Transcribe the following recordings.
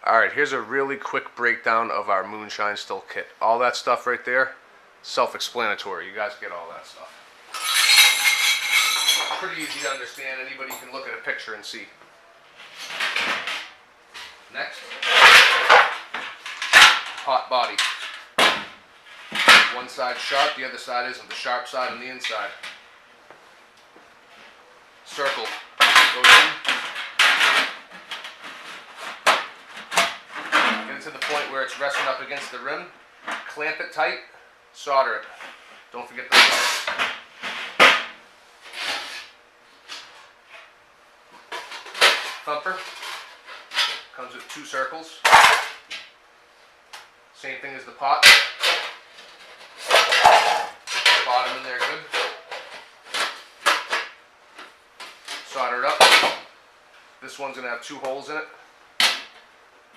Alright, here's a really quick breakdown of our Moonshine still kit. All that stuff right there, self-explanatory. You guys get all that stuff. Pretty easy to understand. Anybody can look at a picture and see. Next, pot body. One side sharp, the other side isn't. The sharp side on the inside. Circle goes in. Get it to the point where it's resting up against the rim. Clamp it tight, solder it. Don't forget the solder. Thumper comes with 2 circles. Same thing as the pot. Put the bottom in there good. Solder it up. This one's going to have 2 holes in it.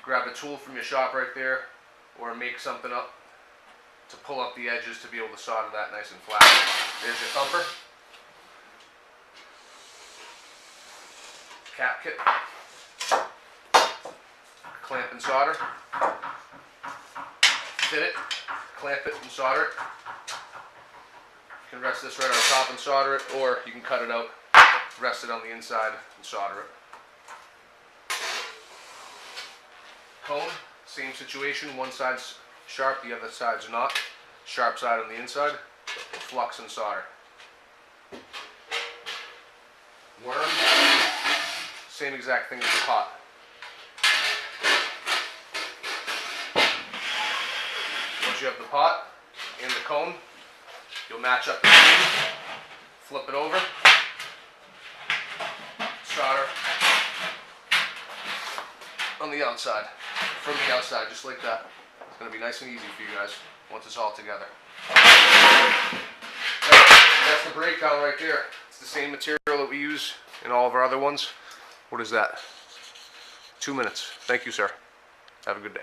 Grab a tool from your shop right there, or make something up to pull up the edges to be able to solder that nice and flat. There's your thumper. Cap kit. Clamp and solder. Fit it, clamp it and solder it. You can rest this right on top and solder it, or you can cut it out, rest it on the inside and solder it. Cone, same situation. One side's sharp, the other side's not. Sharp side on the inside. Flux and solder. Worm, same exact thing as the pot. Once you have the pot and the cone, you'll match up the seam, flip it over, solder on the outside, from the outside, just like that. It's going to be nice and easy for you guys once it's all together. That's the breakdown right there. It's the same material that we use in all of our other ones. What is that? 2 minutes. Thank you, sir. Have a good day.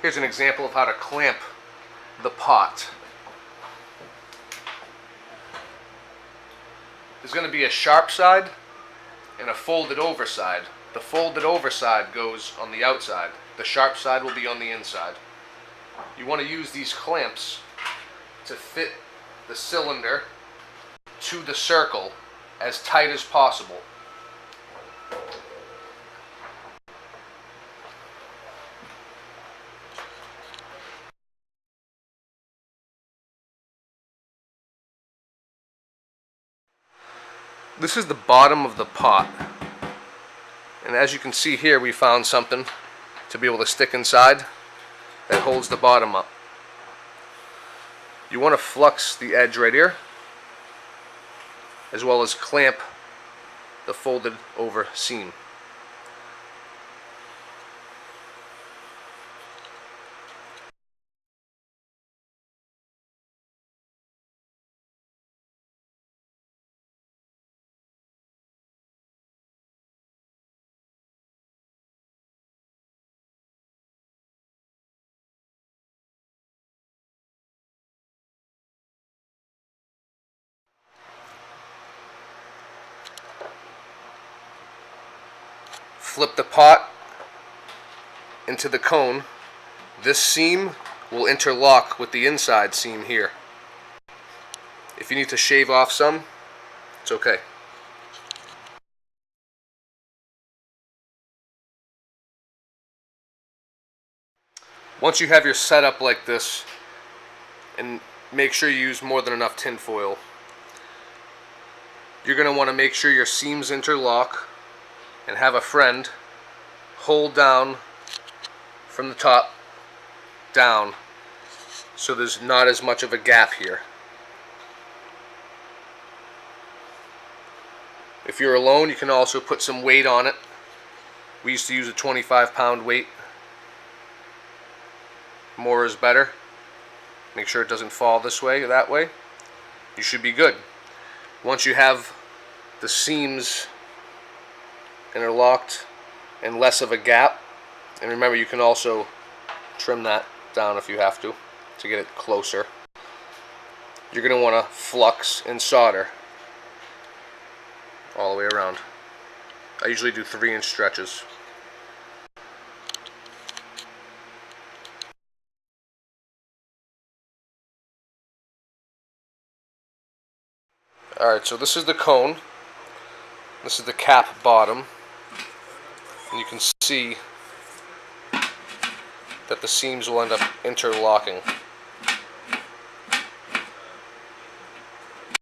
Here's an example of how to clamp the pot. There's going to be a sharp side and a folded over side. The folded over side goes on the outside. The sharp side will be on the inside. You want to use these clamps to fit the cylinder to the circle as tight as possible. This is the bottom of the pot, and as you can see here, we found something to be able to stick inside that holds the bottom up. You want to flux the edge right here, as well as clamp the folded over seam. Flip the pot into the cone. This seam will interlock with the inside seam here. If you need to shave off some, it's okay. Once you have your setup like this, and make sure you use more than enough tin foil, you're going to want to make sure your seams interlock and have a friend hold down from the top down, so there's not as much of a gap here. If you're alone, you can also put some weight on it. We used to use a 25-pound weight. More is better. Make sure it doesn't fall this way or that way. You should be good. Once you have the seams interlocked and less of a gap, and remember, you can also trim that down if you have to get it closer. You're going to want to flux and solder all the way around. I usually do 3-inch stretches. Alright, so this is the cone. This is the cap bottom. And you can see that the seams will end up interlocking.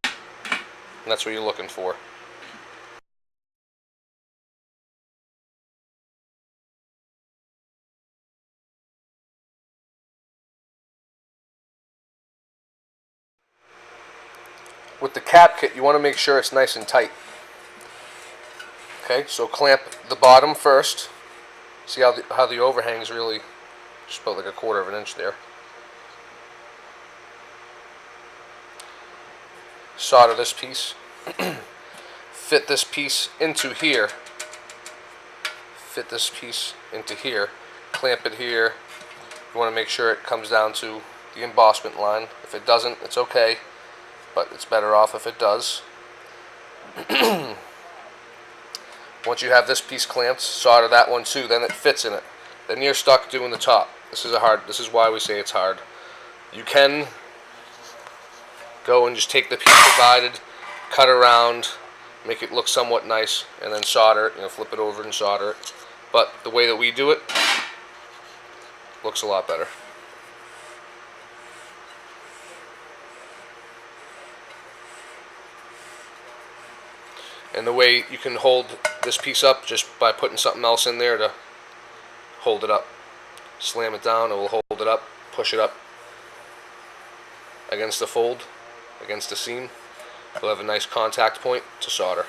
And that's what you're looking for. With the cap kit, you want to make sure it's nice and tight. Okay, so clamp the bottom first. See how the overhang is really just about like 1/4 of an inch there. Solder this piece. Fit this piece into here. Fit this piece into here. Clamp it here. You want to make sure it comes down to the embossment line. If it doesn't, it's okay, but it's better off if it does. Once you have this piece clamped, solder that one too, then it fits in it. Then you're stuck doing the top. This is why we say it's hard. You can go and just take the piece provided, cut around, make it look somewhat nice, and then solder it, flip it over and solder it. But the way that we do it looks a lot better. And the way you can hold this piece up, just by putting something else in there to hold it up. Slam it down, it will hold it up, push it up against the fold, against the seam. You'll have a nice contact point to solder.